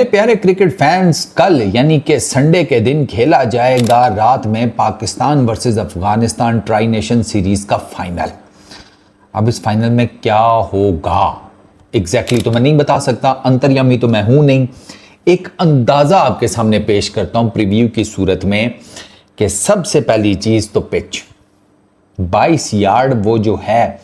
मेरे प्यारे cricket fans, कल यानी कि संडे के दिन खेला जाएगा रात में Pakistan versus Afghanistan tri nation series का फाइनल। अब इस फाइनल में क्या होगा एग्जैक्टली तो मैं नहीं बता सकता, अंतर्यामी तो मैं हूं नहीं। एक अंदाजा आपके सामने पेश करता हूं प्रीव्यू की सूरत में कि सबसे पहली चीज तो पिच 22 यार्ड वो जो है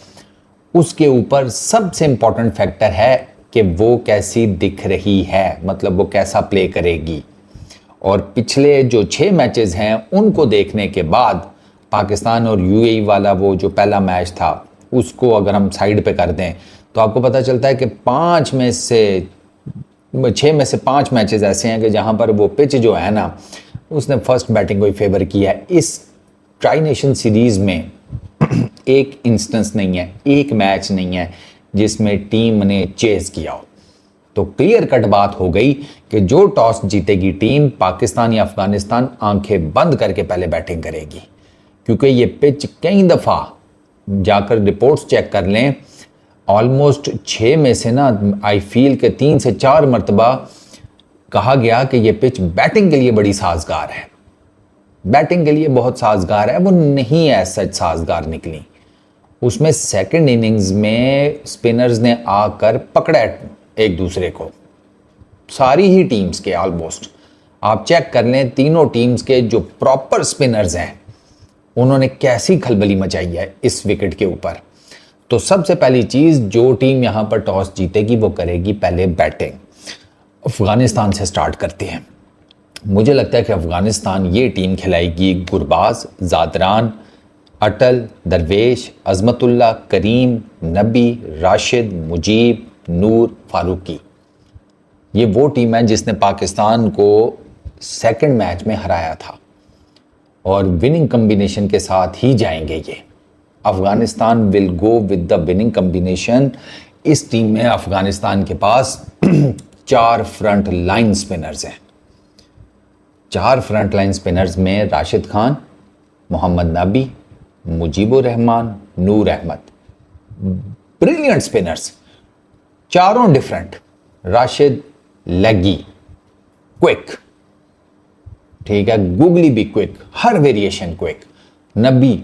उसके ऊपर सबसे इंपॉर्टेंट फैक्टर है कि वो कैसी दिख रही है, मतलब वो कैसा प्ले करेगी। और पिछले जो 6 मैचेस हैं उनको देखने के बाद पाकिस्तान और यूएई वाला वो जो पहला मैच था उसको अगर हम साइड पे कर दें तो आपको पता चलता है कि 6 में से 5 मैचेस ऐसे हैं कि जहां पर वो पिच जो है ना उसने फर्स्ट बैटिंग को ही फेवर किया है। इस ट्राई नेशन सीरीज में एक इंस्टेंस नहीं है, एक मैच नहीं है जिसमें टीम ने चेस किया हो। तो क्लियर कट बात हो गई कि जो टॉस जीतेगी टीम, पाकिस्तान या अफगानिस्तान, आंखें बंद करके पहले बैटिंग करेगी। क्योंकि ये पिच कई दफ़ा जाकर रिपोर्ट्स चेक कर लें, ऑलमोस्ट 6 में से ना आई फील के 3 से 4 मरतबा कहा गया कि ये पिच बैटिंग के लिए बड़ी साजगार है, बैटिंग के लिए बहुत साजगार है। वो नहीं है सच साजगार निकली। उसमें सेकंड इनिंग्स में स्पिनर्स ने आकर पकड़ा एक दूसरे को, सारी ही टीम्स के ऑलमोस्ट आप चेक कर लें, तीनों टीम्स के जो प्रॉपर स्पिनर्स हैं उन्होंने कैसी खलबली मचाई है इस विकेट के ऊपर। तो सबसे पहली चीज़, जो टीम यहाँ पर टॉस जीतेगी वो करेगी पहले बैटिंग। अफगानिस्तान से स्टार्ट करते हैं। मुझे लगता है कि अफगानिस्तान ये टीम खिलाएगी गुरबाज, ज़ादरान, अटल, दरवेश, अजमतुल्ला, करीम, नबी, राशिद, मुजीब, नूर, फारूकी। ये वो टीम है जिसने पाकिस्तान को सेकंड मैच में हराया था और विनिंग कम्बिनेशन के साथ ही जाएंगे ये। Afghanistan will go with the winning combination. इस टीम में अफगानिस्तान के पास 4 फ्रंट लाइन स्पिनर्स हैं। 4 फ्रंट लाइन स्पिनर्स में राशिद खान, मोहम्मद नबी, मुजीबुर रहमान, नूर अहमद, ब्रिलियंट स्पिनर्स, चारों डिफरेंट। राशिद लेगी, क्विक, ठीक है, गुगली भी क्विक, हर वेरिएशन क्विक। नबी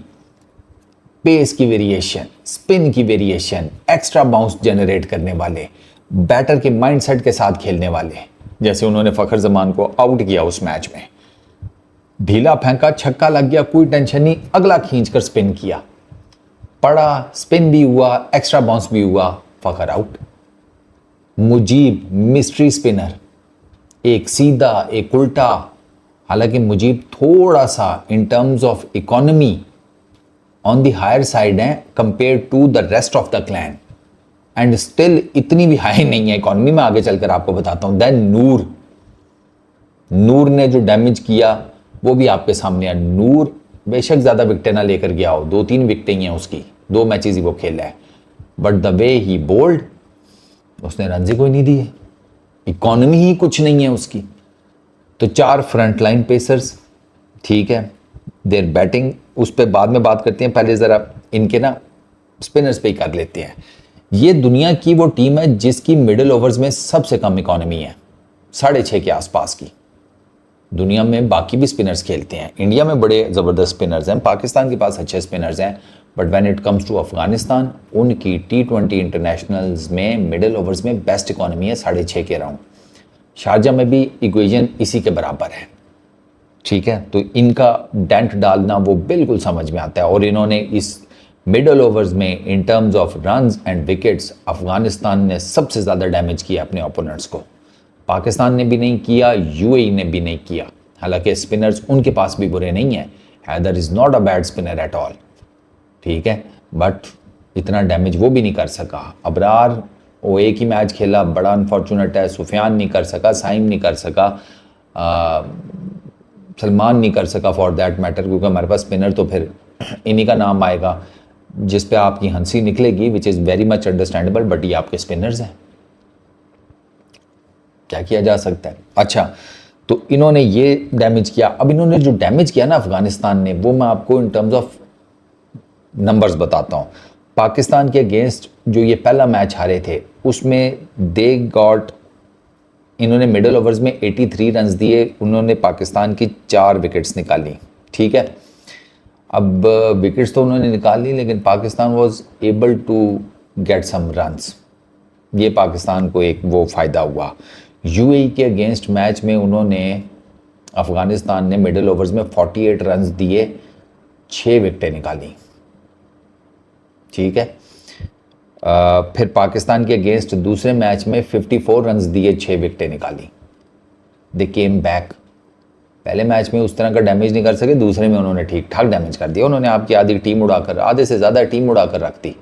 पेस की वेरिएशन, स्पिन की वेरिएशन, एक्स्ट्रा बाउंस जनरेट करने वाले, बैटर के माइंडसेट के साथ खेलने वाले। जैसे उन्होंने फखर जमान को आउट किया उस मैच में, ढीला फेंका, छक्का लग गया, कोई टेंशन नहीं, अगला खींचकर स्पिन किया, पड़ा, स्पिन भी हुआ, एक्स्ट्रा बाउंस भी हुआ, Fakhar out. Mujeeb mystery spinner, एक सीधा एक उल्टा। हालांकि मुजीब थोड़ा सा in terms of economy on the higher side है compare to the rest of the clan, and still इतनी भी हाई नहीं है इकोनॉमी में, आगे चलकर आपको बताता हूं। देन नूर ने जो डैमेज किया वो भी आपके सामने है। नूर बेशक ज्यादा विकेटें ना लेकर गया हो, 2-3 विकेटें ही हैं उसकी, 2 मैचेस ही वो खेला है, but the way he bowled, उसने रन ही कोई नहीं दिए, इकोनॉमी ही कुछ नहीं है उसकी। तो 4 फ्रंट लाइन पेसर्स, ठीक है, देर बैटिंग उस पर बाद में बात करते हैं, पहले जरा इनके ना स्पिनर्स पे ही कर लेते हैं। ये दुनिया की वो टीम है जिसकी मिडिल ओवर्स में सबसे कम इकोनॉमी है, 6.5 के आसपास की। दुनिया में बाकी भी स्पिनर्स खेलते हैं, इंडिया में बड़े ज़बरदस्त स्पिनर्स हैं, पाकिस्तान के पास अच्छे स्पिनर्स हैं, but when it comes to Afghanistan, उनकी T20 इंटरनेशनल्स में मिडिल ओवर्स में बेस्ट इकोनॉमी है 6.5 के अराउंड। शारजा में भी इक्वेशन इसी के बराबर है, ठीक है। तो इनका डेंट डालना वो बिल्कुल समझ में आता है। और इन्होंने इस मिडल ओवर्स में इन terms of runs and wickets Afghanistan ने सबसे ज़्यादा डैमेज किया अपने ओपोनेंट्स को। पाकिस्तान ने भी नहीं किया, यूएई ने भी नहीं किया। हालांकि स्पिनर्स उनके पास भी बुरे नहीं हैं, Haider is not a bad spinner at all, ठीक है, बट इतना डैमेज वो भी नहीं कर सका। अबरार वो एक ही मैच खेला, बड़ा अनफॉर्चुनेट है। सुफियान नहीं कर सका, साइम नहीं कर सका, सलमान नहीं कर सका फॉर दैट मैटर, क्योंकि हमारे पास स्पिनर तो फिर इन्हीं का नाम आएगा जिस पे आपकी हंसी निकलेगी, विच is very much understandable, but ये आपके स्पिनर्स हैं, क्या किया जा सकता है। अच्छा, तो इन्होंने ये डैमेज किया। अब इन्होंने जो डैमेज किया ना अफगानिस्तान ने, वो मैं आपको इन टर्म्स ऑफ नंबर्स बताता हूँ। पाकिस्तान के अगेंस्ट जो ये पहला मैच हारे थे उसमें दे गॉट इन्होंने मिडल ओवर्स में 83 रन्स दिए, उन्होंने पाकिस्तान की 4 विकेट्स निकाली। ठीक है, अब विकेट्स तो उन्होंने निकाल ली, लेकिन Pakistan was able to get some runs. ये पाकिस्तान को एक वो फ़ायदा हुआ। यूएई के अगेंस्ट मैच में उन्होंने, अफ़गानिस्तान ने मिडल ओवर्स में 48 रन्स दिए, 6 विकेटें निकाली। ठीक है, फिर पाकिस्तान के अगेंस्ट दूसरे मैच में 54 रन्स दिए, 6 विकेटें निकाली। दे केम बैक। पहले मैच में उस तरह का डैमेज नहीं कर सके, दूसरे में उन्होंने ठीक ठाक डैमेज कर दिया। उन्होंने आपकी आधी टीम उड़ाकर, आधे से ज़्यादा टीम उड़ाकर रख दी।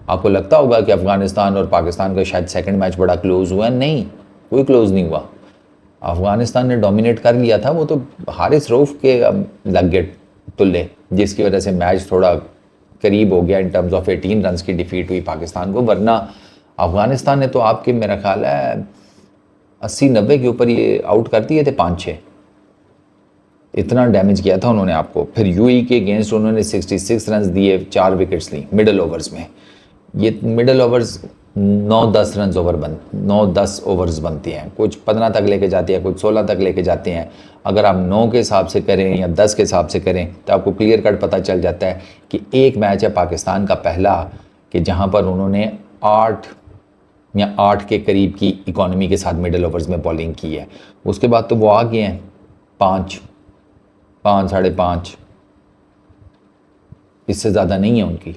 आपको लगता होगा कि अफ़गानिस्तान और पाकिस्तान का शायद सेकंड मैच बड़ा क्लोज हुआ, नहीं, कोई क्लोज नहीं हुआ। अफ़गानिस्तान ने डोमिनेट कर लिया था, वो तो हारिस रऊफ़ के लग गए तुल्ले, जिसकी वजह से मैच थोड़ा करीब हो गया। इन टर्म्स ऑफ 18 रन्स की डिफीट हुई पाकिस्तान को, वरना अफ़गानिस्तान ने तो आपके मेरा ख्याल है 80-90 के ऊपर ये आउट कर दिए थे, 5-6, इतना डैमेज किया था उन्होंने आपको। फिर यूएई के अगेंस्ट उन्होंने 66 रन्स दिए, 4 विकेट्स ली मिडल ओवर्स में। ये middle overs 9-10 runs over 9-10 overs बनती हैं, कुछ 15 तक लेके जाती है, कुछ 16 तक लेके जाते हैं। अगर आप 9 के हिसाब से करें या 10 के हिसाब से करें तो आपको क्लियर कट पता चल जाता है कि एक मैच है पाकिस्तान का पहला कि जहां पर उन्होंने 8 या 8 के करीब की इकॉनमी के साथ मिडल ओवर्स में बॉलिंग की है। उसके बाद तो वो आ गए हैं 5, 5.5, इससे ज़्यादा नहीं है उनकी,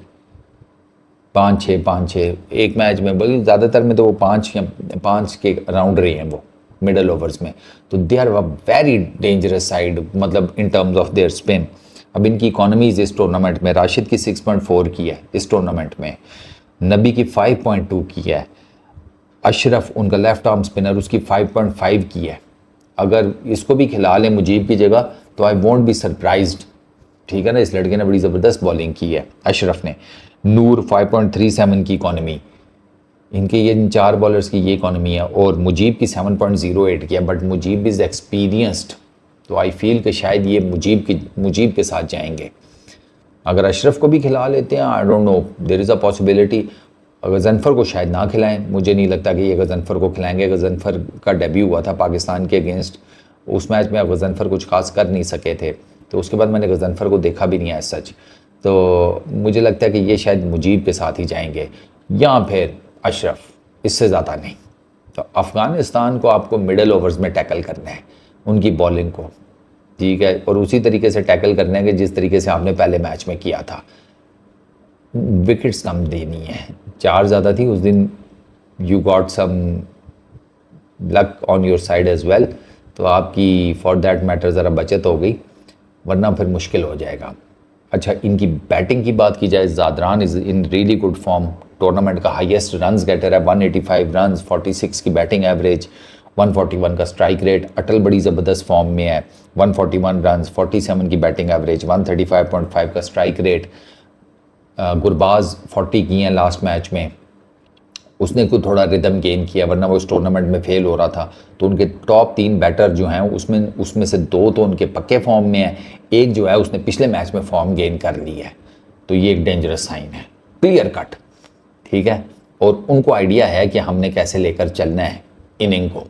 5-6 एक मैच में, बल्कि ज़्यादातर में तो वो 5 के अराउंड रहे हैं वो मिडल ओवर्स में। तो they are a very dangerous side, मतलब in terms of their spin. अब इनकी इकॉनमीज इस टूर्नामेंट में, राशिद की 6.4 की है इस टूर्नामेंट में, नबी की 5.2 की है, अशरफ उनका लेफ्ट आर्म स्पिनर उसकी 5.5 की है। अगर इसको भी खिला लें मुजीब की जगह तो आई वोंट बी सरप्राइज्ड। ठीक है ना, इस लड़के ने बड़ी ज़बरदस्त बॉलिंग की है अशरफ ने। नूर 5.37 की इकॉनमी, इनके ये इन 4 बॉलर्स की ये इकॉनमी है, और मुजीब की 7.08 की है। बट मुजीब इज़ एक्सपीरियंस्ड, तो आई फील कि शायद ये मुजीब के साथ जाएंगे। अगर अशरफ को भी खिला लेते हैं, I don't know, there is a possibility. Ghazanfar को शायद ना खिलाएं, मुझे नहीं लगता कि ये गज़नफ़र को खिलाएंगे। गज़नफ़र का डेब्यू हुआ था पाकिस्तान के अगेंस्ट, उस मैच में गज़नफ़र कुछ खास कर नहीं सके थे, तो उसके बाद मैंने गज़नफ़र को देखा भी नहीं है सच। तो मुझे लगता है कि ये शायद मुजीब के साथ ही जाएंगे या फिर अशरफ, इससे ज़्यादा नहीं। तो अफ़गानिस्तान को आपको मिडल ओवर्स में टैकल करना है उनकी बॉलिंग को, ठीक है, और उसी तरीके से टैकल करना है कि जिस तरीके से आपने पहले मैच में किया था। विकेट्स कम देनी है, 4 ज़्यादा थी उस दिन, you got some luck on your side as well, तो आपकी फॉर दैट मैटर ज़रा बचत हो गई, वरना फिर मुश्किल हो जाएगा। अच्छा, इनकी बैटिंग की बात की जाए, Zadran is in really good form, tournament का हाईएस्ट रन्स गेटर है, 185 रन्स, 46 की बैटिंग एवरेज, 141 का स्ट्राइक रेट। अटल बड़ी ज़बरदस्त फॉर्म में है, 141 रन्स, 47 की बैटिंग एवरेज, 135.5 का स्ट्राइक रेट। गुरबाज 40 की हैं लास्ट मैच में, उसने कुछ थोड़ा रिदम गेन किया, वरना वो इस टूर्नामेंट में फेल हो रहा था। तो उनके टॉप 3 बैटर जो हैं उसमें से 2 तो उनके पक्के फॉर्म में हैं, एक जो है उसने पिछले मैच में फॉर्म गेन कर ली है, तो ये एक डेंजरस साइन है, क्लियर कट। ठीक है, और उनको आइडिया है कि हमने कैसे लेकर चलना है इनिंग को।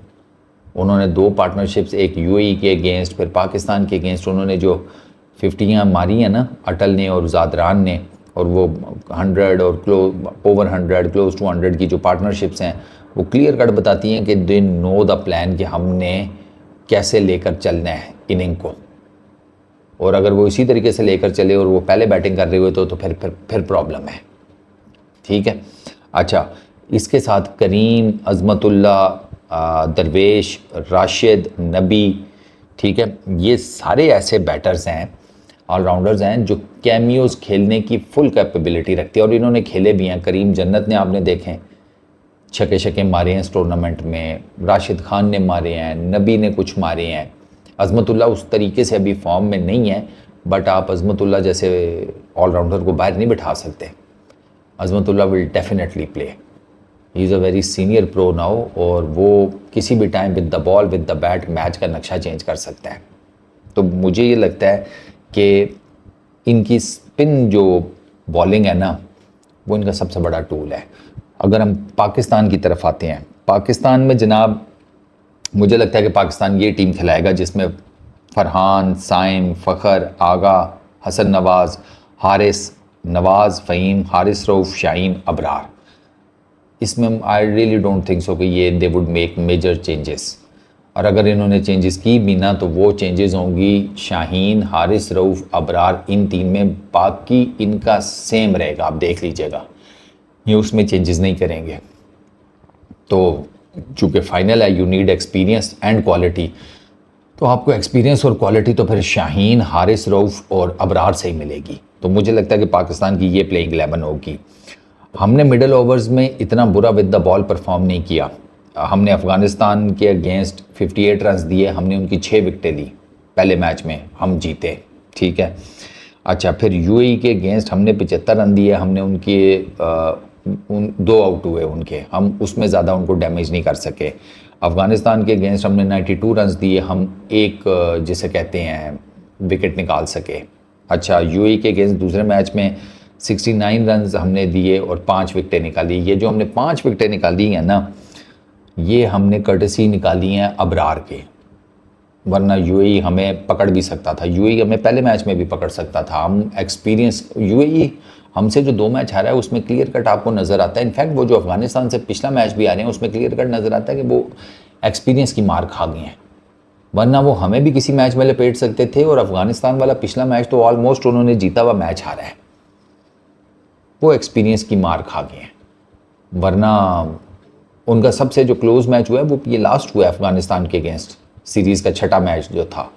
उन्होंने 2 पार्टनरशिप्स, एक यूएई के अगेंस्ट, फिर पाकिस्तान के अगेंस्ट उन्होंने जो 50 मारी हैं ना अटल ने और ज़ादरान ने, और वो 100 और ओवर 100, क्लोज टू 100 की जो पार्टनरशिप्स हैं, वो क्लियर कट बताती हैं कि दे नो द प्लान कि हमने कैसे लेकर चलना है इनिंग को। और अगर वो इसी तरीके से लेकर चले और वो पहले बैटिंग कर रहे हुए तो फिर प्रॉब्लम है। ठीक है, अच्छा, इसके साथ करीम, अज़मतुल्ला, दरवेश, राशिद, नबी, ठीक है, ये सारे ऐसे बैटर्स हैं, ऑलराउंडर्स हैं जो कैमियोज खेलने की फुल कैपेबिलिटी रखते हैं, और इन्होंने खेले भी हैं। करीम जन्नत ने आपने देखें छक्के मारे हैं इस टूर्नामेंट में, राशिद खान ने मारे हैं, नबी ने कुछ मारे हैं। अज़मतुल्ला उस तरीके से अभी फॉर्म में नहीं है, बट आप अज़मतुल्ला जैसे ऑलराउंडर को बाहर नहीं बिठा सकते। Azmatullah will definitely play, he is a very senior pro now, और वो किसी भी time with the ball with the bat match का नक्शा चेंज कर सकता है। तो मुझे ये लगता है कि इनकी स्पिन जो बॉलिंग है ना, वो इनका सबसे बड़ा टूल है। अगर हम पाकिस्तान की तरफ आते हैं, पाकिस्तान में जनाब मुझे लगता है कि पाकिस्तान ये टीम खिलाएगा जिसमें फरहान, साइम, फ़खर, आगा, हसन नवाज़, हारिस, नवाज़, फ़हीम, हारिस रऊफ़, शाहीन, अबरार। इसमें I really don't think so कि ये they would make major changes, और अगर इन्होंने चेंजेस की भी ना तो वो चेंजेस होंगी शाहीन, हारिस रऊफ़, अबरार, इन तीन में। बाकी इनका सेम रहेगा, आप देख लीजिएगा, ये उसमें चेंजेस नहीं करेंगे। तो चूँकि फ़ाइनल है, you need experience and quality, तो आपको एक्सपीरियंस और क्वालिटी तो फिर शाहीन, हारिस रऊफ़ और अबरार से ही मिलेगी। तो मुझे लगता है कि पाकिस्तान की ये प्लेइंग 11 होगी। हमने मिडल ओवर्स में इतना बुरा विद द बॉल परफॉर्म नहीं किया। हमने अफ़गानिस्तान के अगेंस्ट 58 रन दिए, हमने उनकी 6 विकटें ली पहले मैच में, हम जीते, ठीक है। अच्छा, फिर यूएई के अगेंस्ट हमने 75 रन दिए, हमने उनके उन 2 आउट हुए उनके, हम उसमें ज़्यादा उनको डैमेज नहीं कर सके। अफ़गानिस्तान के अगेंस्ट हमने 92 रन दिए, हम एक जिसे कहते हैं विकेट निकाल सके। अच्छा, यूएई के अगेंस्ट दूसरे मैच में 69 रन हमने दिए और 5 विकटें निकाली। ये जो हमने 5 विकटें निकाली हैं ना, ये हमने कर्टसी निकाली हैं अबरार के, वरना यूएई हमें पकड़ भी सकता था, यूएई हमें पहले मैच में भी पकड़ सकता था। हम एक्सपीरियंस, यूएई हमसे जो 2 मैच हारा है उसमें क्लियर कट आपको नज़र आता है। इनफैक्ट वो जो अफगानिस्तान से पिछला मैच भी आ रहे हैं उसमें क्लियर कट नज़र आता है कि वो एक्सपीरियंस की मार खा गए हैं, वरना वो हमें भी किसी मैच में लपेट सकते थे। और अफगानिस्तान वाला पिछला मैच तो ऑलमोस्ट उन्होंने जीता हुआ मैच हारा है, वो एक्सपीरियंस की मार खा गए हैं। वरना उनका सबसे जो क्लोज मैच हुआ है वो ये लास्ट हुआ है अफगानिस्तान के अगेंस्ट, सीरीज़ का छठा मैच जो था,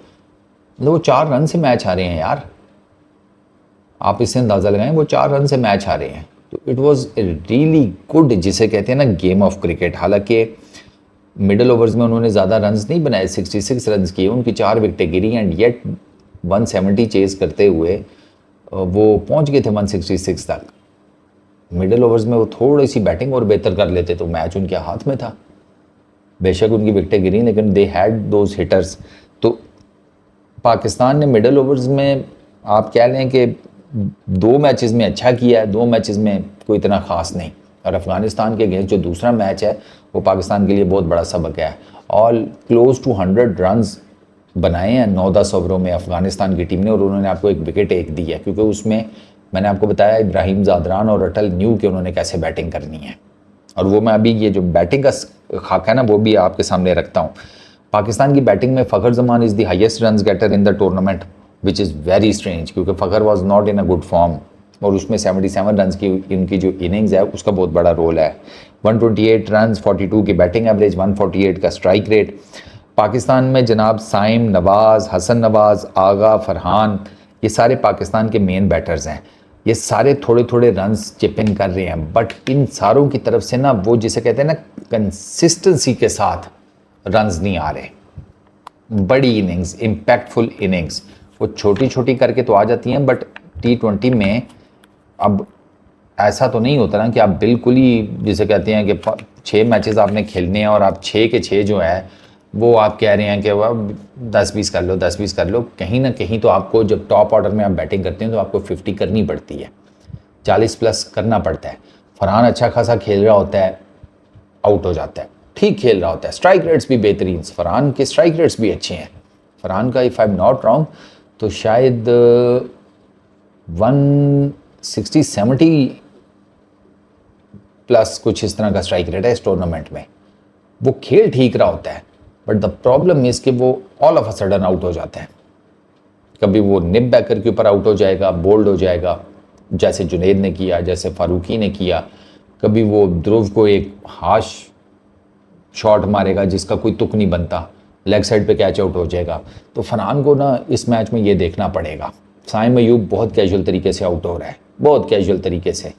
मतलब वो 4 रन से मैच हारे हैं यार, आप इससे अंदाज़ा लगाएं, वो 4 रन से मैच हारे हैं। तो इट वॉज़ रियली गुड, जिसे कहते हैं ना गेम ऑफ क्रिकेट। हालांकि मिडल ओवर्स में उन्होंने ज़्यादा रन्स नहीं बनाए, 66 रन किए, उनकी 4 विकटें गिरी, एंड येट 170 चेज़ करते हुए वो पहुंच गए थे 166 तक। मिडल ओवर्स में वो थोड़ी सी बैटिंग और बेहतर कर लेते तो मैच उनके हाथ में था। बेशक उनकी विकटें गिरी, लेकिन दे हैड दोज हिटर्स। तो पाकिस्तान ने मिडल ओवर्स में आप कह लें कि 2 मैचेस में अच्छा किया है, 2 मैचेस में कोई इतना ख़ास नहीं। और अफ़गानिस्तान के अगेंस्ट जो दूसरा मैच है वो पाकिस्तान के लिए बहुत बड़ा सबक है। ऑल क्लोज टू 100 रन्स बनाए हैं 9-10 ओवरों में अफ़गानिस्तान की टीम ने, और उन्होंने आपको एक विकेट एक दी है, क्योंकि उसमें मैंने आपको बताया इब्राहिम ज़ादरान और अटल न्यू कि उन्होंने कैसे बैटिंग करनी है। और वो मैं अभी ये जो बैटिंग का खाका है ना वो भी आपके सामने रखता हूँ। पाकिस्तान की बैटिंग में Fakhar Zaman is the highest run getter in the tournament, which is very strange, क्योंकि Fakhar was not in a good form, और उसमें 77 रन की इनकी जो इनिंग्स है उसका बहुत बड़ा रोल है। 128 रन, 42 की बैटिंग एवरेज, 148 का स्ट्राइक रेट। पाकिस्तान में जनाब साइम, नवाज़, हसन नवाज़, आगा, फरहान, ये सारे पाकिस्तान के मेन बैटर्स हैं। ये सारे थोड़े थोड़े रन्स चिप इन कर रहे हैं, बट इन सारों की तरफ से ना वो जिसे कहते हैं ना कंसिस्टेंसी के साथ रन्स नहीं आ रहे। बड़ी इनिंग्स, इम्पैक्टफुल इनिंग्स वो छोटी छोटी करके तो आ जाती हैं, बट T20 में अब ऐसा तो नहीं होता ना कि आप बिल्कुल ही जिसे कहते हैं कि 6 मैचेस आपने खेलने हैं और आप 6 के 6 जो है वो आप कह रहे हैं कि वह 10-20 कर लो, 10-20 कर लो। कहीं ना कहीं तो आपको जब टॉप ऑर्डर में आप बैटिंग करते हैं तो आपको 50 करनी पड़ती है, 40 प्लस करना पड़ता है। फरहान अच्छा खासा खेल रहा होता है, आउट हो जाता है, ठीक खेल रहा होता है, स्ट्राइक रेट्स भी बेहतरीन, फरहान के स्ट्राइक रेट्स भी अच्छे हैं। फरहान का if I am not wrong तो शायद 160-70 प्लस कुछ इस तरह का स्ट्राइक रेट है इस टूर्नामेंट में। वो खेल ठीक रहा होता है, बट द प्रॉब्लम इज़ कि वो all of a sudden out हो जाता है। कभी वो निप बैकर के ऊपर आउट हो जाएगा, बोल्ड हो जाएगा, जैसे जुनेद ने किया, जैसे फारूकी ने किया। कभी वो ध्रुव को एक हाश शॉट मारेगा जिसका कोई तुक नहीं बनता, लेग साइड पे कैच आउट हो जाएगा। तो फरहान को ना इस मैच में ये देखना पड़ेगा। साइम अयूब बहुत कैजुअल तरीके से आउट हो रहा है, बहुत कैजुअल तरीके से।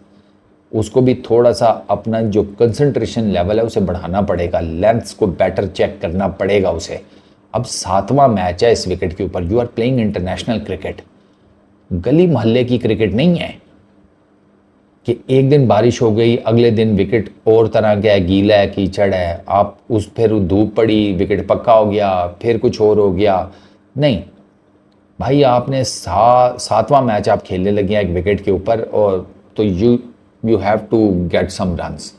उसको भी थोड़ा सा अपना जो कंसंट्रेशन लेवल है उसे बढ़ाना पड़ेगा, लेंथ्स को बेटर चेक करना पड़ेगा उसे। अब 7वां मैच है इस विकेट के ऊपर, you are playing international cricket, गली मोहल्ले की क्रिकेट नहीं है कि एक दिन बारिश हो गई अगले दिन विकेट और तरह का है, गीला है, कीचड़ है, आप उस फिर धूप पड़ी विकेट पक्का हो गया, फिर कुछ और हो गया। नहीं भाई, आपने 7वां मैच आप खेलने लगे हैं एक विकेट के ऊपर, और तो you have to get some runs.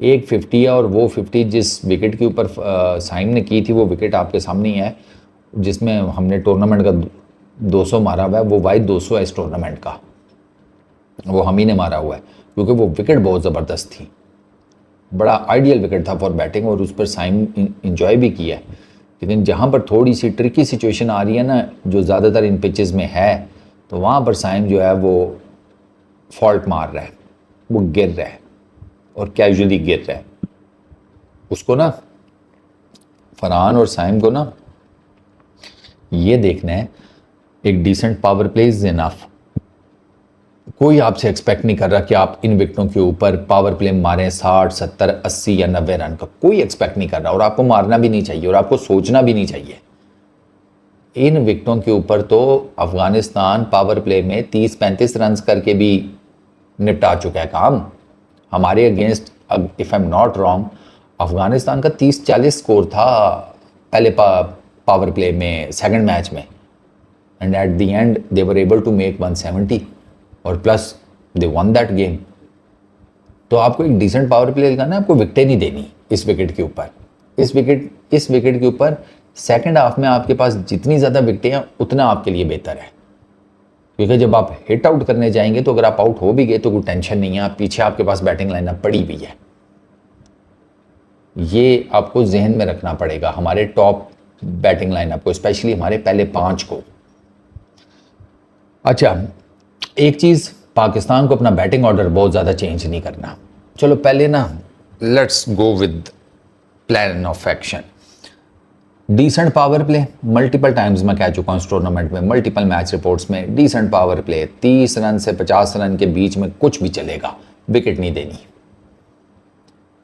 एक 50 है और वो 50 जिस विकेट के ऊपर साइम ने की थी वो विकेट आपके सामने ही है, जिसमें हमने टूर्नामेंट का 200 मारा हुआ है। वो वाइड 200 है इस टूर्नामेंट का, वो हम ही ने मारा हुआ है, क्योंकि वो विकेट बहुत ज़बरदस्त थी, बड़ा आइडियल विकेट था फॉर बैटिंग, और उस पर साइम इंजॉय भी किया है। लेकिन जहाँ पर थोड़ी सी ट्रिकी सिचुएशन आ रही है ना, जो ज़्यादातर इन पिचेस में है, तो वहाँ पर साइम जो है वो फॉल्ट मार रहा है, वो गिर रहा है, और कैजुअली गिर रहा है। उसको ना, फरहान और साइम को ना ये देखना है, एक decent power play is enough. कोई आपसे एक्सपेक्ट नहीं कर रहा कि आप इन विकेटों के ऊपर पावर प्ले मारें 60, 70, 80 या 90 रन का, कोई एक्सपेक्ट नहीं कर रहा, और आपको मारना भी नहीं चाहिए और आपको सोचना भी नहीं चाहिए। इन विकेटों के ऊपर तो अफगानिस्तान पावर प्ले में 30-35 रन करके भी निपटा चुका है काम हमारे against. If I am not wrong, Afghanistan का 30-40 स्कोर था पहले पावर प्ले में, सेकंड मैच में, and at the end they were able to make 170 और plus they won that game. तो आपको एक डिसेंट पावर प्ले लगाना है, आपको विकेटें नहीं देनी इस विकेट के ऊपर। इस विकेट के ऊपर सेकंड हाफ में आपके पास जितनी ज़्यादा विकेटें हैं उतना आपके लिए बेहतर है, क्योंकि जब आप हिट आउट करने जाएंगे तो अगर आप आउट हो भी गए तो कोई टेंशन नहीं है, आप पीछे आपके पास बैटिंग लाइनअप पड़ी हुई है। ये आपको जहन में रखना पड़ेगा हमारे टॉप बैटिंग लाइनअप को, स्पेशली हमारे पहले 5 को। अच्छा, एक चीज़, पाकिस्तान को अपना बैटिंग ऑर्डर बहुत ज़्यादा चेंज नहीं करना। चलो पहले ना let's go with plan of action. Decent power play, multiple times मैं कह चुका हूँ इस टूर्नामेंट में, मल्टीपल मैच रिपोर्ट्स में, डिसेंट पावर प्ले 30 रन से 50 रन के बीच में कुछ भी चलेगा, विकेट नहीं देनी।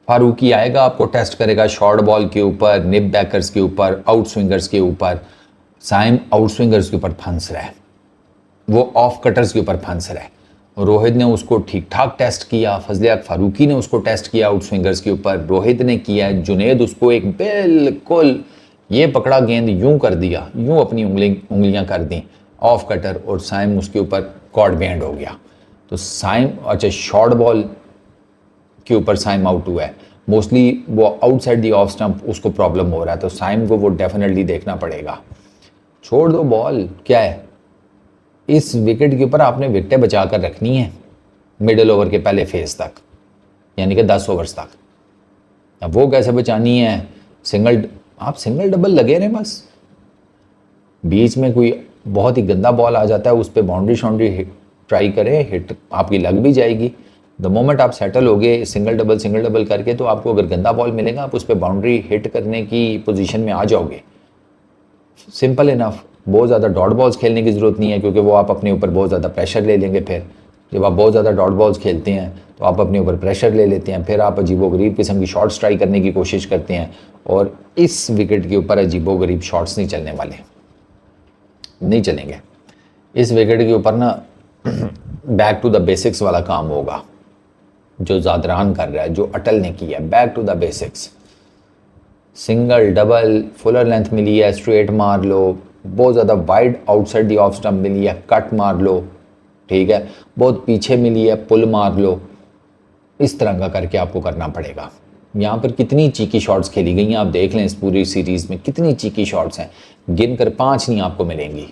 फारूकी आएगा, आपको टेस्ट करेगा शॉर्ट बॉल के ऊपर, निप बैकर्स के ऊपर, आउट स्विंगर्स के ऊपर। साइम आउट स्विंगर्स के ऊपर फंस रहा है, वो ऑफ कटर्स के ऊपर फंस रहा है। रोहित ने उसको ठीक ठाक टेस्ट किया, फजले हक फारूकी ने उसको टेस्ट किया आउट स्विंगर्स के ऊपर, रोहित ने किया, जुनेद उसको एक बिल्कुल ये पकड़ा गेंद यूं कर दिया, यूं अपनी उंगलियां कर दी ऑफ कटर, और साइम उसके ऊपर कॉर्ड बैंड हो गया। तो साइम, अच्छा शॉर्ट बॉल के ऊपर साइम आउट हुआ है, मोस्टली वो आउटसाइड दी ऑफ स्टंप उसको प्रॉब्लम हो रहा है, तो साइम को वो डेफिनेटली देखना पड़ेगा। छोड़ दो बॉल, क्या है, इस विकेट के ऊपर आपने विकेटें बचा कर रखनी है मिडिल ओवर के पहले फेज तक, यानी कि 10 ओवर्स तक। अब वो कैसे बचानी है, आप सिंगल डबल लगे रहे बस, बीच में कोई बहुत ही गंदा बॉल आ जाता है उस पर बाउंड्री शाउंड्री ट्राई करें, हिट आपकी लग भी जाएगी। द मोमेंट आप सेटल हो गए सिंगल डबल करके, तो आपको अगर गंदा बॉल मिलेगा आप उस पर बाउंड्री हिट करने की पोजीशन में आ जाओगे। सिंपल इनफ, बहुत ज़्यादा डॉट बॉल्स खेलने की ज़रूरत नहीं है, क्योंकि वो आप अपने ऊपर बहुत ज़्यादा प्रेशर ले लेंगे। फिर जब आप बहुत ज़्यादा डॉट बॉल्स खेलते हैं तो आप अपने ऊपर प्रेशर ले लेते हैं, फिर आप अजीबोगरीब किस्म की शॉट्स ट्राई करने की कोशिश करते हैं, और इस विकेट के ऊपर अजीबोगरीब शॉट्स नहीं चलने वाले, नहीं चलेंगे। इस विकेट के ऊपर ना बैक टू द बेसिक्स वाला काम होगा, जो ज़ादरान कर रहा है, जो अटल ने किया, back to the basics. Single double fuller length मिली है, स्ट्रेट मार लो, बहुत ज़्यादा wide outside the off stump मिली है, कट मार लो, ठीक है, बहुत पीछे मिली है, पुल मार लो, इस तरह का करके आपको करना पड़ेगा। यहाँ पर कितनी चीकी शॉट्स खेली गई हैं आप देख लें, इस पूरी सीरीज़ में कितनी चीकी शॉट्स हैं, गिनकर 5 नहीं आपको मिलेंगी,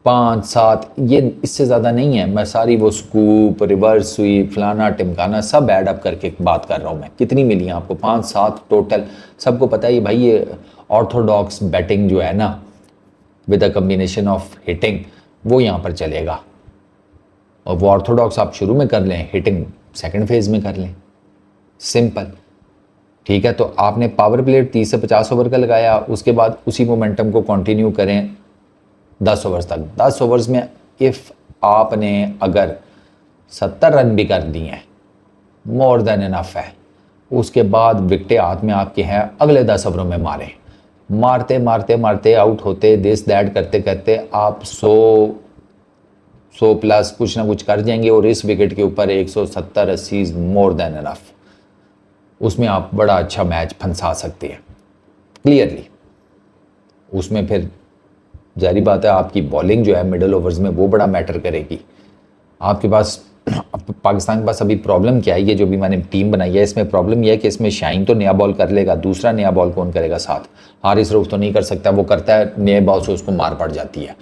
5, 7, ये इससे ज़्यादा नहीं है। मैं सारी वो स्कूप, रिवर्स स्वीप, फलाना टिमकाना सब ऐड अप करके बात कर रहा हूँ मैं, कितनी मिली हैं आपको, 5, 7 टोटल। सबको पता है भाई ये ऑर्थोडॉक्स बैटिंग जो है ना, with a combination of hitting, वो यहाँ पर चलेगा। और वो ऑर्थोडॉक्स आप शुरू में कर लें, हिटिंग सेकंड फेज में कर लें, सिंपल, ठीक है। तो आपने पावर प्ले 30 से 50 ओवर का लगाया, उसके बाद उसी मोमेंटम को कंटिन्यू करें 10 ओवर्स तक। 10 ओवर्स में इफ़ आपने अगर 70 रन भी कर दिए हैं, मोर देन इनफ है। उसके बाद विकेटें हाथ में आपके हैं, अगले 10 ओवरों में मारें, मारते मारते मारते आउट होते, दिस दैट करते करते आप 100 प्लस कुछ ना कुछ कर जाएंगे, और इस विकेट के ऊपर 170-80 मोर देन इनफ, उसमें आप बड़ा अच्छा मैच फंसा सकते हैं क्लियरली। उसमें फिर जारी बात है आपकी बॉलिंग जो है मिडल ओवर्स में वो बड़ा मैटर करेगी। आपके पास अब पाकिस्तान के पास अभी प्रॉब्लम क्या है, ये जो भी मैंने टीम बनाई है इसमें प्रॉब्लम यह है कि इसमें शाहीन तो नया बॉल कर लेगा, दूसरा नया बॉल कौन करेगा साथ? हारिस रऊफ तो नहीं कर सकता, वो करता है नए बॉल से उसको मार पड़ जाती है।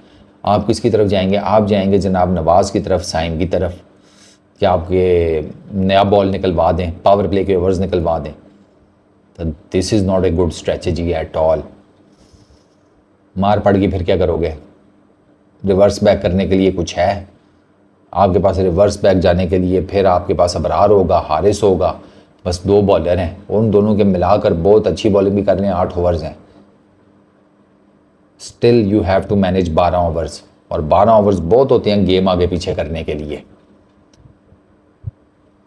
आप किसकी तरफ जाएंगे? आप जाएंगे जनाब नवाज़ की तरफ, साइम की तरफ, कि आपके नया बॉल निकलवा दें, पावर प्ले के ओवर्स निकलवा दें। तो this is not a good strategy at all. मार पड़ गई फिर क्या करोगे? रिवर्स बैक करने के लिए कुछ है आपके पास? रिवर्स बैक जाने के लिए फिर आपके पास अबरार होगा, हारिस होगा, बस 2 बॉलर हैं, उन दोनों के मिलाकर बहुत अच्छी बॉलिंग भी कर लें, 8 ओवर्स हैं। Still you have to manage 12 overs, और 12 ओवर्स बहुत होते हैं गेम आगे पीछे करने के लिए।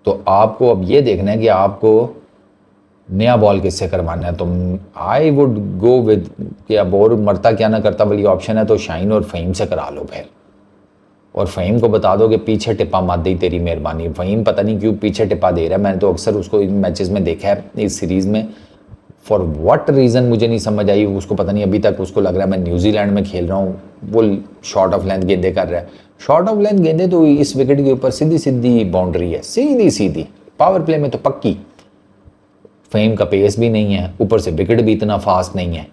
तो आपको अब ये देखना है कि आपको नया बॉल किससे करवाना है। तो आई वुड गो विद कि अब और मरता क्या ना करता वाली ऑप्शन है, तो शाहीन और फ़हीम से करा लो फिर, और फ़हीम को बता दो कि पीछे टिप्पा मत दी, तेरी मेहरबानी। फ़हीम पता नहीं क्यों पीछे टिप्पा दे रहा है, मैंने तो अक्सर उसको इन मैचेस में देखा है इस सीरीज़ में, फॉर व्हाट रीज़न मुझे नहीं समझ आई। उसको पता नहीं, अभी तक उसको लग रहा है मैं न्यूजीलैंड में खेल रहा हूँ, वो शॉर्ट ऑफ लेंथ गेंदे कर रहा है। शॉर्ट ऑफ लेंथ गेंदे तो इस विकेट के ऊपर सीधी सीधी बाउंड्री है, सीधी सीधी, पावर प्ले में तो पक्की। फ़हीम का पेस भी नहीं है, ऊपर से विकेट भी इतना फास्ट नहीं है,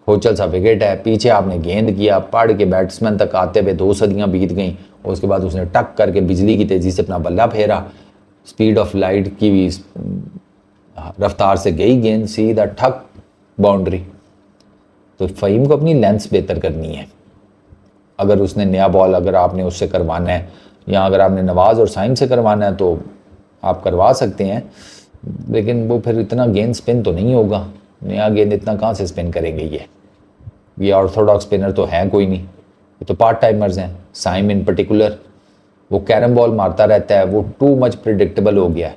खोचल सा विकेट है, पीछे आपने गेंद किया, पड़ के बैट्समैन तक आते हुए 2 सदियाँ बीत गई, और उसके बाद उसने टक करके बिजली की तेज़ी से अपना बल्ला फेरा, स्पीड ऑफ लाइट की रफ्तार से गई गेंद, सीधा ठक बाउंड्री। तो फ़हीम को अपनी लेंथ बेहतर करनी है। अगर उसने नया बॉल अगर आपने उससे करवाना है, या अगर आपने नवाज़ और साइम से करवाना है तो आप करवा सकते हैं, लेकिन वो फिर इतना गेंद स्पिन तो नहीं होगा, नया गेंद इतना कहाँ से स्पिन करेंगे ये ऑर्थोडॉक्स स्पिनर तो है कोई नहीं, ये तो पार्ट टाइमर्स हैं। साइम इन पर्टिकुलर वो कैरम बॉल मारता रहता है, वो टू मच प्रिडिक्टेबल हो गया है,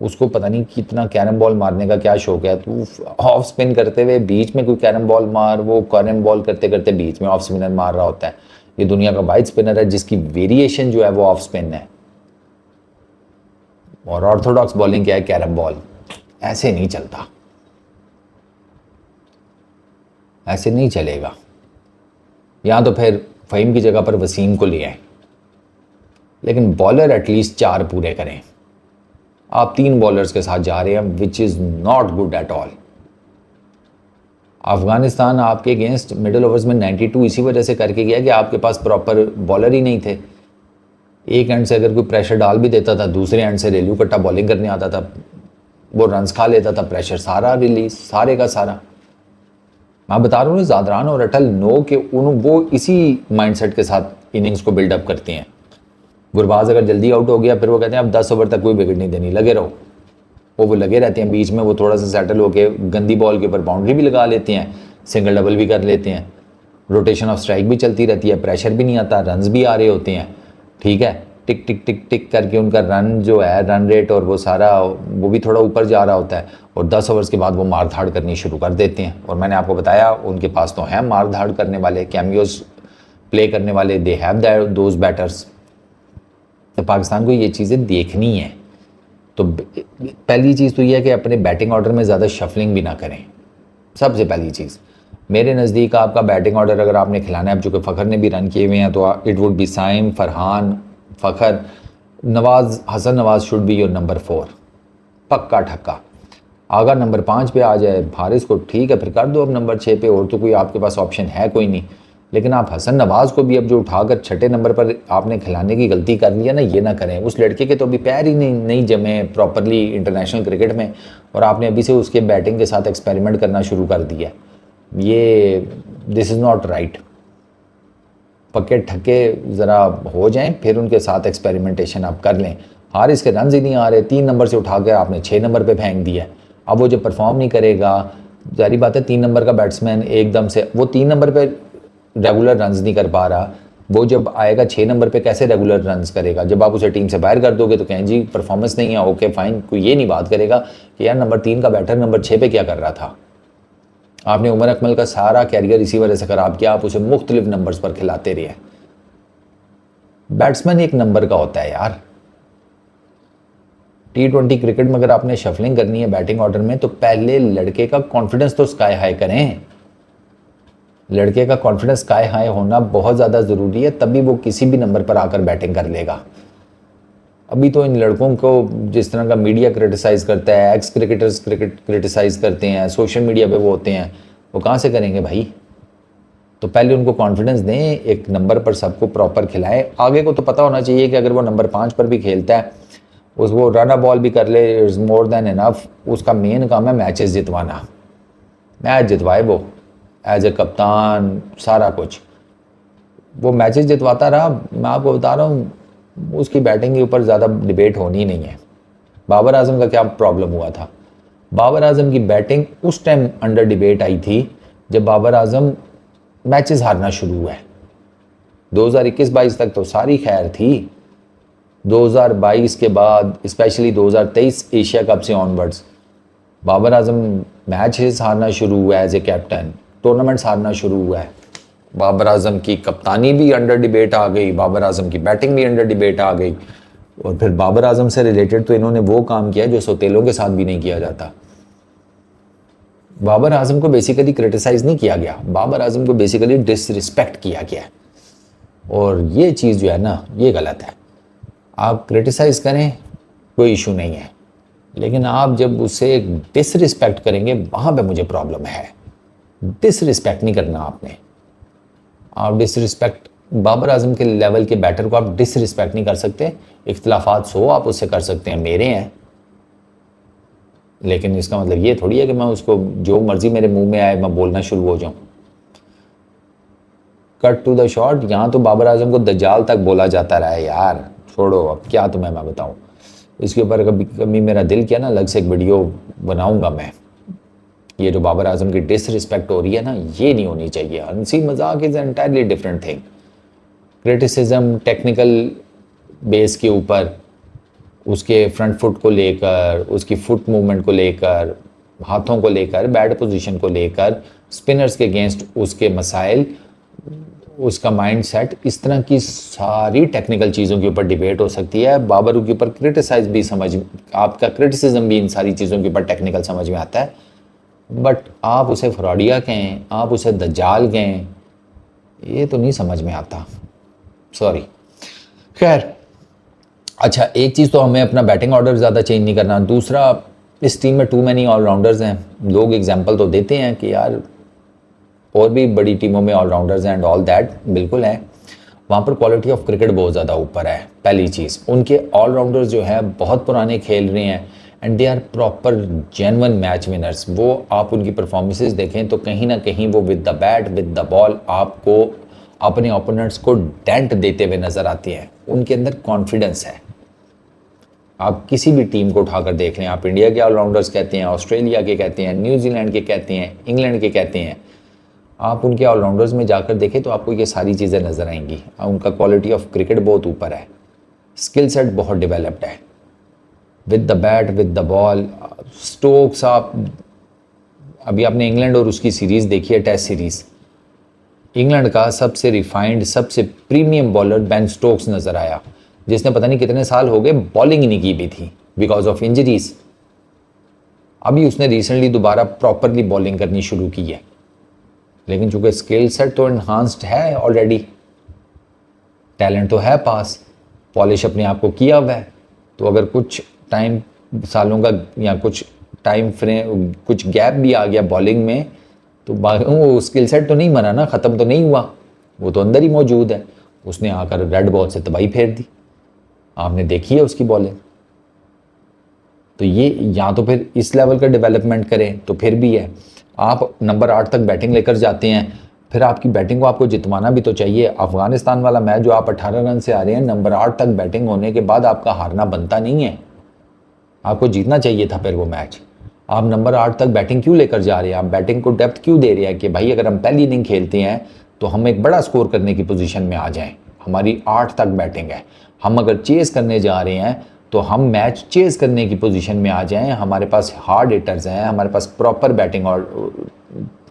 उसको पता नहीं कितना कैरम बॉल मारने का क्या शौक है। तो ऑफ स्पिन करते हुए बीच में कोई कैरम बॉल मार, वो कैरम बॉल करते करते बीच में ऑफ स्पिनर मार रहा होता है। ये दुनिया का वाइड स्पिनर है जिसकी वेरिएशन जो है वो ऑफ स्पिन है, और ऑर्थोडॉक्स बॉलिंग क्या है? Carrom ball. ऐसे नहीं चलता, ऐसे नहीं चलेगा। या तो फिर फ़हीम की जगह पर वसीम को ले आए, लेकिन बॉलर एटलीस्ट 4 पूरे करें। आप 3 बॉलर्स के साथ जा रहे हैं, which is not good at all. Afghanistan आपके अगेंस्ट मिडिल ओवर्स में 92 इसी वजह से करके गया कि आपके पास प्रॉपर बॉलर ही नहीं थे। एक एंड से अगर कोई प्रेशर डाल भी देता था, दूसरे एंड से रेलू कट्टा बॉलिंग करने आता था, वो रन्स खा लेता था, प्रेशर सारा रिलीज, सारे का सारा। मैं बता रहा हूँ ज़ादरान और अटल नो के वो इसी माइंडसेट के साथ इनिंग्स को बिल्डअप करते हैं। गुरबाज अगर जल्दी आउट हो गया फिर वो कहते हैं अब 10 ओवर तक कोई विकेट नहीं देनी, लगे रहो। वो लगे रहते हैं, बीच में वो थोड़ा सा सेटल होके गंदी बॉल के ऊपर बाउंड्री भी लगा लेते हैं, सिंगल डबल भी कर लेते हैं, रोटेशन ऑफ स्ट्राइक भी चलती रहती है, प्रेशर भी नहीं आता, रन्स भी आ रहे होते हैं, ठीक है। टिक टिक टिक टिक करके उनका रन जो है, रन रेट और वो सारा वो भी थोड़ा ऊपर जा रहा होता है, और 10 ओवर्स के बाद वो मार धाड़ करनी शुरू कर देते हैं। और मैंने आपको बताया उनके पास तो हैं मार धाड़ करने वाले, कैमियोज प्ले करने वाले, दे हैव दोज बैटर्स। तो पाकिस्तान को ये चीज़ें देखनी है। तो पहली चीज़ तो ये है कि अपने बैटिंग ऑर्डर में ज़्यादा शफलिंग भी ना करें। सबसे पहली चीज़ मेरे नज़दीक आपका बैटिंग ऑर्डर अगर आपने खिलाना है, चूँकि फ़खर ने भी रन किए हुए हैं, तो it would be Saim, Farhan, Fakhar, Nawaz, Hasan Nawaz should be your number 4 पक्का ठक्का। अगर नंबर 5 पे आ जाए हारिस को, ठीक है, फिर कर दो अब नंबर 6 पे, और तो कोई आपके पास ऑप्शन है कोई नहीं। लेकिन आप हसन नवाज़ को भी अब जो उठाकर 6ठे नंबर पर आपने खिलाने की गलती कर लिया ना, ये ना करें। उस लड़के के तो अभी पैर ही नहीं जमे प्रॉपरली इंटरनेशनल क्रिकेट में, और आपने अभी से उसके बैटिंग के साथ एक्सपेरिमेंट करना शुरू कर दिया। ये दिस इज़ नॉट राइट। पक्के ठक्के ज़रा हो जाएं, फिर उनके साथ एक्सपेरिमेंटेशन आप कर लें। हारिस के रन ही नहीं आ रहे, 3 नंबर से उठाकर आपने 6 नंबर पे फेंक दिया। अब वो जब परफॉर्म नहीं करेगा, जारी बात है 3 नंबर का बैट्समैन एकदम से वो 3 नंबर पे रेगुलर रन्स नहीं कर पा रहा, वो जब आएगा 6 नंबर पे कैसे रेगुलर रन्स करेगा? जब आप उसे टीम से बाहर कर दोगे तो कहें जी परफॉर्मेंस नहीं है, ओके फाइन, कोई ये नहीं बात करेगा कि यार नंबर 3 का बैटर नंबर 6 पे क्या कर रहा था। आपने उमर अकमल का सारा कैरियर इसी वजह से खराब किया, आप उसे मुख्तलिफ नंबर्स पर खिलाते रहे। बैट्समैन एक नंबर का होता है यार। T20 क्रिकेट में अगर आपने शफलिंग करनी है बैटिंग ऑर्डर में, तो पहले लड़के का कॉन्फिडेंस तो स्काई हाई करें। लड़के का कॉन्फिडेंस स्काई हाई होना बहुत ज़्यादा ज़रूरी है, तभी वो किसी भी नंबर पर आकर बैटिंग कर लेगा। अभी तो इन लड़कों को जिस तरह का मीडिया क्रिटिसाइज़ करता है, एक्स क्रिकेटर्स क्रिटिसाइज़ करते हैं, सोशल मीडिया पे वो होते हैं, वो कहाँ से करेंगे भाई? तो पहले उनको कॉन्फिडेंस दें, एक नंबर पर सबको प्रॉपर खिलाएं। आगे को तो पता होना चाहिए कि अगर वो नंबर 5 पर भी खेलता है, उस वो रन बॉल भी कर ले, इज़ मोर देन इनफ। उसका मेन काम है मैचेस जितवाना। मैच जितवाए वो एज ए कप्तान, सारा कुछ वो मैचेस जितवाता रहा। मैं आपको बता रहा हूँ, उसकी बैटिंग के ऊपर ज़्यादा डिबेट होनी नहीं है। बाबर आजम का क्या प्रॉब्लम हुआ था? बाबर आजम की बैटिंग उस टाइम अंडर डिबेट आई थी जब बाबर आजम मैचेस हारना शुरू हुआ है। 2021-22 तक तो सारी खैर थी। 2022 के बाद स्पेशली 2023 एशिया कप से ऑनवर्ड्स बाबर आजम मैचेस हारना शुरू हुआ है एज ए कैप्टन, टूर्नामेंट्स हारना शुरू हुआ है। बाबर आजम की कप्तानी भी अंडर डिबेट आ गई, बाबर आजम की बैटिंग भी अंडर डिबेट आ गई। और फिर बाबर आजम से रिलेटेड तो इन्होंने वो काम किया जो सौतेलों के साथ भी नहीं किया जाता। बाबर आजम को बेसिकली क्रिटिसाइज नहीं किया गया, बाबर आजम को बेसिकली डिसरिस्पेक्ट किया गया। और ये चीज़ जो है ना, ये गलत है। आप क्रिटिसाइज़ करें, कोई इशू नहीं है, लेकिन आप जब उसे डिसरिस्पेक्ट करेंगे, वहाँ पे मुझे प्रॉब्लम है। डिसरिस्पेक्ट नहीं करना आपने। आप डिसरिस्पेक्ट, बाबर आजम के लेवल के बैटर को आप डिसरिस्पेक्ट नहीं कर सकते। इख्तिलाफात सो आप उससे कर सकते हैं, मेरे हैं, लेकिन इसका मतलब ये थोड़ी है कि मैं उसको जो मर्जी मेरे मुंह में आए मैं बोलना शुरू हो जाऊं। कट टू द शॉर्ट, यहाँ तो बाबर आजम को दज्जाल तक बोला जाता रहा है यार। छोड़ो, अब क्या तुम्हें मैं बताऊं। इसके ऊपर कभी कभी मेरा दिल किया ना, अलग से एक वीडियो बनाऊंगा मैं। ये जो बाबर आजम की डिसरिस्पेक्ट हो रही है ना, ये नहीं होनी चाहिए। हंसी मजाक is entirely different thing. Criticism technical base के ऊपर, उसके फ्रंट फुट को लेकर, उसकी फुट मूवमेंट को लेकर, हाथों को लेकर, बैट पोजीशन को लेकर, स्पिनर्स के अगेंस्ट उसके मसाइल, उसका माइंड सेट, इस तरह की सारी टेक्निकल चीज़ों के ऊपर डिबेट हो सकती है। बाबर के ऊपर क्रिटिसाइज भी समझ, आपका क्रिटिसिज्म भी इन सारी चीज़ों के ऊपर टेक्निकल समझ में आता है। बट आप उसे फ्रॉडिया कहें, आप उसे दज्जाल कहें, ये तो नहीं समझ में आता, सॉरी। खैर, अच्छा, एक चीज़ तो हमें अपना बैटिंग ऑर्डर ज़्यादा चेंज नहीं करना। दूसरा, इस टीम में टू मैनी ऑलराउंडर्स हैं। लोग एग्जांपल तो देते हैं कि यार और भी बड़ी टीमों में ऑलराउंडर्स हैं एंड ऑल दैट, बिल्कुल है। वहाँ पर क्वालिटी ऑफ क्रिकेट बहुत ज़्यादा ऊपर है। पहली चीज़, उनके ऑलराउंडर्स जो है बहुत पुराने खेल रहे हैं and they are proper genuine match winners. वो आप उनकी परफॉर्मेंसेज देखें तो कहीं ना कहीं वो with the bat, with the ball आपको अपने ओपोनेंट्स को डेंट देते हुए नज़र आती हैं। उनके अंदर कॉन्फिडेंस है। आप किसी भी टीम को उठाकर देख लें, आप इंडिया के ऑलराउंडर्स कहते हैं, ऑस्ट्रेलिया के कहते हैं, न्यूजीलैंड के कहते हैं, इंग्लैंड के कहते हैं, आप उनके ऑलराउंडर्स में जाकर देखें तो आपको ये सारी चीज़ें नज़र आएंगी। उनका क्वालिटी ऑफ क्रिकेट बहुत ऊपर है, स्किल सेट बहुत डेवलप्ड है, with the bat, with the ball. Stokes, आप अभी आपने इंग्लैंड और उसकी सीरीज़ देखी है, टेस्ट सीरीज़, इंग्लैंड का सबसे रिफाइंड, सबसे प्रीमियम बॉलर बेन स्टोक्स नज़र आया, जिसने पता नहीं कितने साल हो गए बॉलिंग ही नहीं की भी थी बिकॉज ऑफ इंजरीज। अभी उसने रिसेंटली दोबारा प्रॉपरली बॉलिंग करनी शुरू की है, लेकिन चूंकि स्किल सेट तो इन्हांस्ड है ऑलरेडी, टैलेंट तो है पास, पॉलिश अपने आप को किया हुआ है, तो अगर कुछ टाइम, सालों का या कुछ टाइम फ्रेम, कुछ गैप भी आ गया बॉलिंग में, तो वो स्किल सेट तो नहीं मरा ना, ख़त्म तो नहीं हुआ, वो तो अंदर ही मौजूद है। उसने आकर रेड बॉल से तबाही फेर दी, आपने देखी है उसकी बॉलिंग। तो ये या तो फिर इस लेवल का डेवलपमेंट करें तो फिर भी है। आप नंबर 8 तक बैटिंग लेकर जाते हैं, फिर आपकी बैटिंग को आपको जितवाना भी तो चाहिए। अफगानिस्तान वाला मैच जो आप 18 रन से आ रहे हैं, नंबर 8 तक बैटिंग होने के बाद आपका हारना बनता नहीं है, आपको जीतना चाहिए था फिर वो मैच। आप नंबर 8 तक बैटिंग क्यों लेकर जा रहे हैं? आप बैटिंग को डेप्थ क्यों दे रहे हैं कि भाई अगर हम पहली इनिंग खेलते हैं तो हम एक बड़ा स्कोर करने की पोजीशन में आ जाएं। हमारी 8 तक बैटिंग है, हम अगर चेज़ करने जा रहे हैं तो हम मैच चेज़ करने की पोजीशन में आ जाएं। हमारे पास हार्ड हिटर्स हैं, हमारे पास प्रॉपर बैटिंग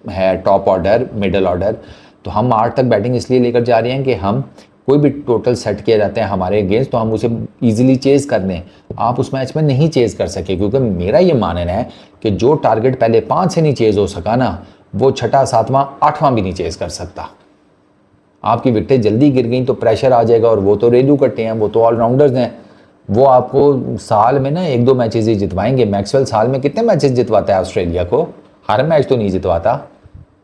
है, टॉप ऑर्डर, मिडल ऑर्डर। तो हम 8 तक बैटिंग इसलिए लेकर जा रहे हैं कि हम कोई भी टोटल सेट किया जाता है हमारे अगेंस्ट तो हम उसे ईजिली चेज़ कर लें। आप उस मैच में नहीं चेज़ कर सके, क्योंकि मेरा ये मानना है कि जो टारगेट पहले 5 से नहीं चेज़ हो सका ना, वो 6वां, 7वां, 8वां भी नहीं चेज़ कर सकता। आपकी विकेटें जल्दी गिर गई तो प्रेशर आ जाएगा, और वो तो रेलू कट्टे हैं, वो तो ऑलराउंडर्स हैं, वो आपको साल में ना 1-2 मैचेस ही जितवाएंगे। मैक्सवेल साल में कितने मैचेस जितवाता है ऑस्ट्रेलिया को? हर मैच तो नहीं जितवाता।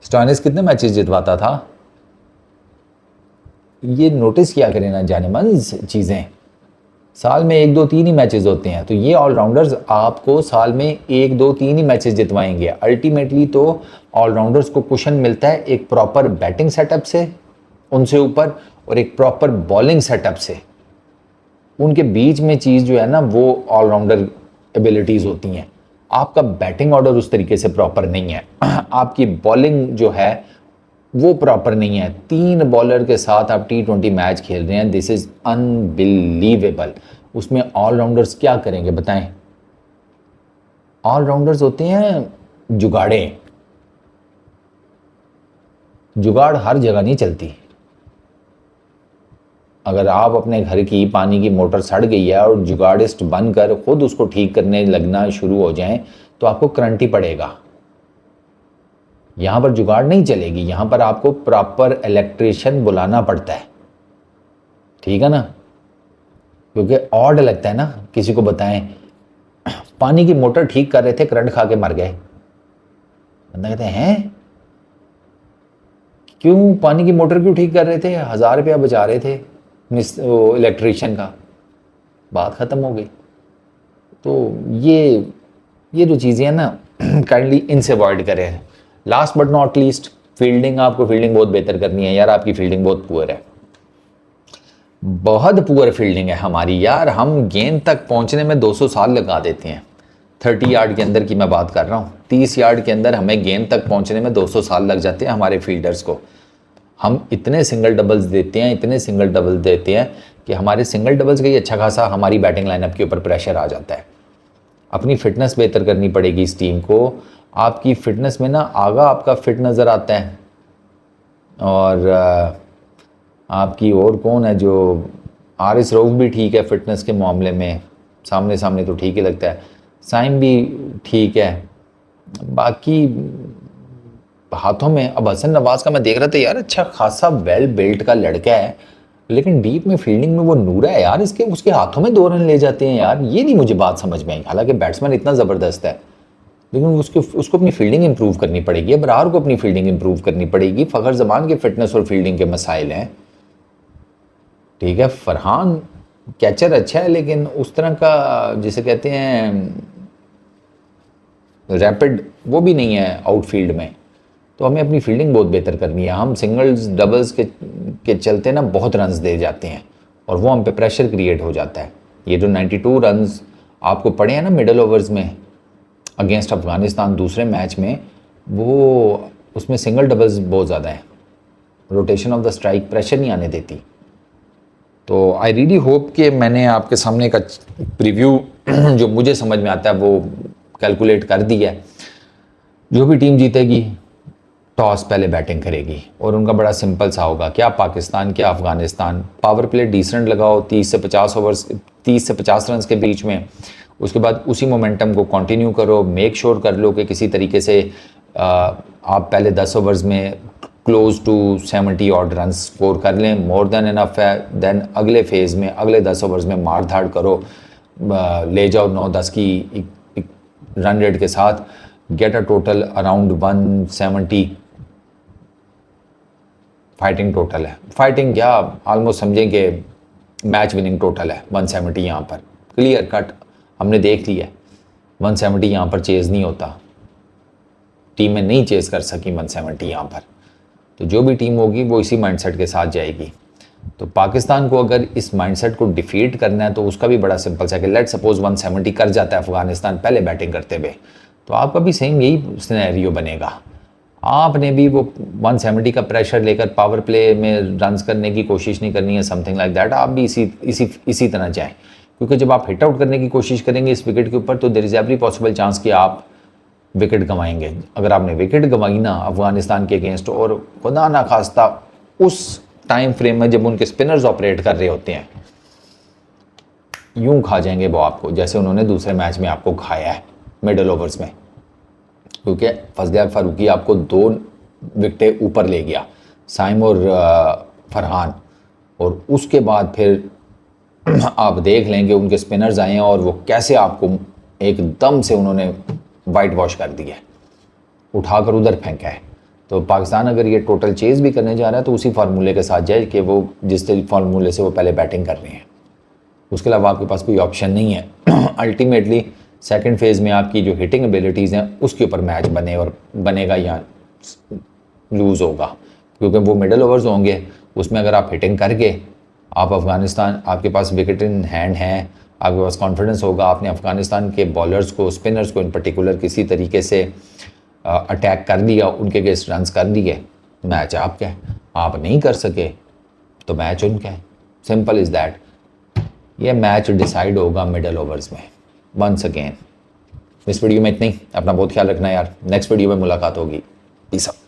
स्टोइनिस कितने मैचेस जितवाता था? ये नोटिस किया करें ना जानेमन चीज़ें। साल में 1-2-3 ही मैचेस होते हैं, तो ये ऑलराउंडर्स आपको साल में 1-2-3 ही मैचेस जितवाएंगे। अल्टीमेटली तो ऑलराउंडर्स को कुशन मिलता है एक प्रॉपर बैटिंग सेटअप से उनसे ऊपर, और एक प्रॉपर बॉलिंग सेटअप से। उनके बीच में चीज़ जो है ना वो ऑलराउंडर एबिलिटीज़ होती हैं। आपका बैटिंग ऑर्डर उस तरीके से प्रॉपर नहीं है, आपकी बॉलिंग जो है वो प्रॉपर नहीं है। 3 बॉलर के साथ आप T20 मैच खेल रहे हैं, दिस इज़ अनबिलीवेबल। उसमें ऑलराउंडर्स क्या करेंगे बताएं? ऑलराउंडर्स होते हैं जुगाड़े। जुगाड़ हर जगह नहीं चलती। अगर आप अपने घर की पानी की मोटर सड़ गई है और जुगाड़िस्ट बनकर खुद उसको ठीक करने लगना शुरू हो जाएं तो आपको करंट ही पड़ेगा। यहाँ पर जुगाड़ नहीं चलेगी, यहाँ पर आपको प्रॉपर इलेक्ट्रिशियन बुलाना पड़ता है, ठीक है ना? क्योंकि ऑड लगता है ना किसी को बताएं पानी की मोटर ठीक कर रहे थे, करंट खा के मर गए। बंदा कहते हैं क्यों पानी की मोटर क्यों ठीक कर रहे थे? 1000 रुपया बचा रहे थे इलेक्ट्रिशियन का, बात ख़त्म हो गई। तो ये जो चीज़ें हैं ना काइंडली इनसे अवॉइड करें। Last but not least, fielding. आपको फील्डिंग बहुत बेहतर करनी है यार, आपकी फील्डिंग बहुत पुअर है, बहुत पुअर फील्डिंग है हमारी यार। हम गेंद तक पहुंचने में 200 साल लगा देते हैं। 30 यार्ड के अंदर की मैं बात कर रहा हूँ, 30 यार्ड के अंदर हमें गेंद तक पहुंचने में 200 साल लग जाते हैं हमारे फील्डर्स को। हम इतने सिंगल डबल्स देते हैं, इतने सिंगल डबल देते हैं कि हमारे सिंगल डबल्स का ही अच्छा खासा हमारी बैटिंग लाइनअप के ऊपर प्रेशर आ जाता है। अपनी फिटनेस बेहतर करनी पड़ेगी इस टीम को। आपकी फिटनेस में ना आगा आपका फिट नज़र आता है, और आपकी और कौन है जो आरिस रऊफ भी ठीक है फिटनेस के मामले में, सामने सामने तो ठीक ही लगता है। साइम भी ठीक है, बाकी हाथों में अब हसन नवाज का मैं देख रहा था यार, अच्छा खासा वेल बिल्ट का लड़का है, लेकिन डीप में फील्डिंग में वो नूरा है यार, इसके उसके हाथों में 2 रन ले जाते हैं यार। ये नहीं मुझे बात समझ में आई। हालांकि बैट्समैन इतना ज़बरदस्त है, लेकिन उसको अपनी फील्डिंग इंप्रूव करनी पड़ेगी। अबरार को अपनी फील्डिंग इंप्रूव करनी पड़ेगी। फ़खर ज़मान के फिटनेस और फील्डिंग के मसाइल हैं, ठीक है। फरहान कैचर अच्छा है, लेकिन उस तरह का जिसे कहते हैं रैपिड वो भी नहीं है आउटफील्ड में। तो हमें अपनी फील्डिंग बहुत बेहतर करनी है। हम सिंगल्स डबल्स के चलते ना बहुत रन्स दे जाते हैं, और वो हम पे प्रेशर क्रिएट हो जाता है। ये जो 92 रन्स आपको पड़े हैं ना मिडल ओवर्स में अगेंस्ट अफ़गानिस्तान दूसरे मैच में, वो उसमें सिंगल डबल्स बहुत ज़्यादा है। Rotation of the strike pressure नहीं आने देती। तो आई रियली होप कि मैंने आपके सामने का प्रीव्यू जो मुझे समझ में आता है वो कैलकुलेट कर दिया है। जो भी टीम जीतेगी टॉस पहले बैटिंग करेगी, और उनका बड़ा सिंपल सा होगा, क्या पाकिस्तान क्या अफ़गानिस्तान। पावर प्ले डिसेंट लगाओ 30 से 50 ओवर्स, 30 से 50 रन के बीच में। उसके बाद उसी मोमेंटम को कंटिन्यू करो। मेक श्योर कर लो कि किसी तरीके से आप पहले 10 ओवर्स में close to 70 odd run score कर लें, मोर देन इनफ है। देन अगले फेज़ में अगले 10 ओवर्स में मार धाड़ करो, ले जाओ 9-10 की रन रेट के साथ, get a total around 170 fighting total है। फाइटिंग क्या, ऑलमोस्ट समझें कि मैच विनिंग टोटल है 170 यहाँ पर, क्लियर कट हमने देख लिया है। 170 यहाँ पर चेज़ नहीं होता, टीमें नहीं चेज़ कर सकी 170 यहाँ पर। तो जो भी टीम होगी वो इसी माइंडसेट के साथ जाएगी। तो पाकिस्तान को अगर इस माइंडसेट को डिफीट करना है तो उसका भी बड़ा सिंपल सा कि लेट सपोज 170 कर जाता है अफगानिस्तान पहले बैटिंग करते हुए, तो आपका भी सेम यही सिनेरियो बनेगा। आपने भी वो 170 का प्रेशर लेकर पावर प्ले में रन्स करने की कोशिश नहीं करनी है, समथिंग लाइक दैट। आप भी इसी तरह जाएं, क्योंकि जब आप हिट आउट करने की कोशिश करेंगे इस विकेट के ऊपर तो there is every possible chance कि आप विकेट गंवाएंगे। अगर आपने विकेट गंवाई ना अफगानिस्तान के अगेंस्ट, और खुदा ना खास्ता उस टाइम फ्रेम में जब उनके स्पिनर्स ऑपरेट कर रहे होते हैं, यूं खा जाएंगे वो आपको जैसे उन्होंने दूसरे मैच में आपको खाया है मिडल ओवर्स में। क्योंकि फजल फारूकी आपको 2 विकेटें ऊपर ले गया, साइम और फरहान, और उसके बाद फिर आप देख लें कि उनके स्पिनर्स आए हैं और वो कैसे आपको एकदम से उन्होंने वाइट वॉश कर दिया है, उठाकर उधर फेंका है। तो पाकिस्तान अगर ये टोटल चेज़ भी करने जा रहा है तो उसी फार्मूले के साथ जाए कि वो जिस फार्मूले से वो पहले बैटिंग कर रहे हैं, उसके अलावा आपके पास कोई ऑप्शन नहीं है। अल्टीमेटली सेकंड फेज़ में आपकी जो हिटिंग एबिलिटीज़ हैं उसके ऊपर मैच बनेगा या लूज़ होगा, क्योंकि वो मिडल ओवर्स होंगे, उसमें अगर आप हिटिंग करके आप अफ़गानिस्तान, आपके पास विकेट इन हैंड हैं, आपके पास कॉन्फिडेंस होगा, आपने अफ़गानिस्तान के बॉलर्स को, स्पिनर्स को इन पर्टिकुलर किसी तरीके से अटैक कर दिया, उनके अगेंस्ट रन्स कर दिए, मैच आपका है। आप नहीं कर सके तो मैच उनका है, सिंपल इज़ दैट। ये मैच डिसाइड होगा मिडल ओवर्स में वंस अगेन। इस वीडियो में इतनी, अपना बहुत ख्याल रखना यार, नेक्स्ट वीडियो में मुलाकात होगी। Peace out.